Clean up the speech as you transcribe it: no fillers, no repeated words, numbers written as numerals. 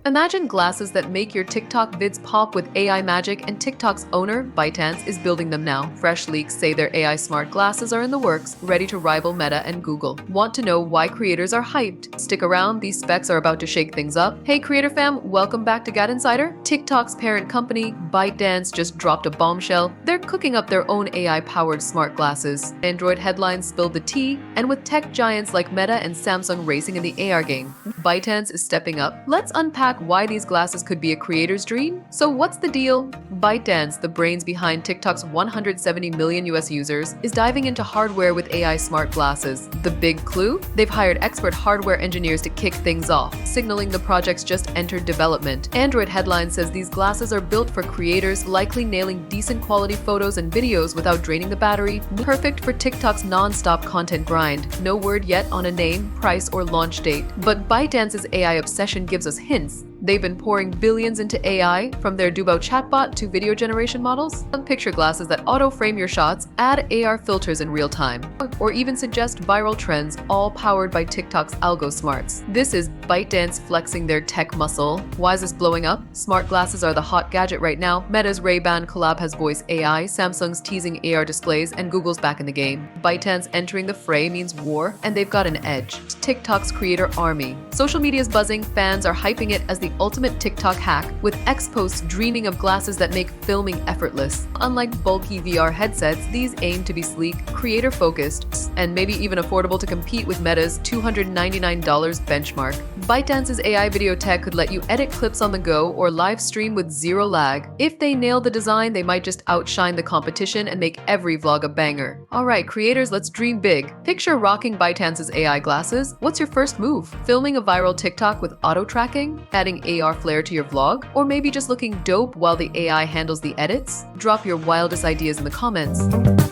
Imagine glasses that make your TikTok vids pop with AI magic, and TikTok's owner, ByteDance, is building them now. Fresh leaks say their AI smart glasses are in the works, ready to rival Meta and Google. Want to know why creators are hyped? Stick around, these specs are about to shake things up. Hey creator fam, welcome back to GadInsider. TikTok's parent company, ByteDance, just dropped a bombshell. They're cooking up their own AI-powered smart glasses. Android headlines spilled the tea, and with tech giants like Meta and Samsung racing in the AR game, ByteDance is stepping up. Let's unpack why these glasses could be a creator's dream. So what's the deal? ByteDance, the brains behind TikTok's 170 million US users, is diving into hardware with AI smart glasses. The big clue? They've hired expert hardware engineers to kick things off, signaling the project's just entered development. Android headline says these glasses are built for creators, likely nailing decent quality photos and videos without draining the battery. Perfect for TikTok's non-stop content grind. No word yet on a name, price, or launch date. But ByteDance's AI obsession gives us hints. They've been pouring billions into AI, from their Duo chatbot to video generation models, picture glasses that auto-frame your shots, add AR filters in real time, or even suggest viral trends, all powered by TikTok's algo smarts. This is ByteDance flexing their tech muscle. Why is this blowing up? Smart glasses are the hot gadget right now. Meta's Ray-Ban collab has voice AI, Samsung's teasing AR displays, and Google's back in the game. ByteDance entering the fray means war, and they've got an edge. TikTok's creator army. Social media's buzzing, fans are hyping it as the ultimate TikTok hack, with ex-posts dreaming of glasses that make filming effortless. Unlike bulky VR headsets, these aim to be sleek, creator-focused, and maybe even affordable to compete with Meta's $299 benchmark. ByteDance's AI video tech could let you edit clips on the go or live stream with zero lag. If they nail the design, they might just outshine the competition and make every vlog a banger. Alright, creators, let's dream big. Picture rocking ByteDance's AI glasses. What's your first move? Filming a viral TikTok with auto-tracking? Adding AR flair to your vlog? Or maybe just looking dope while the AI handles the edits? Drop your wildest ideas in the comments.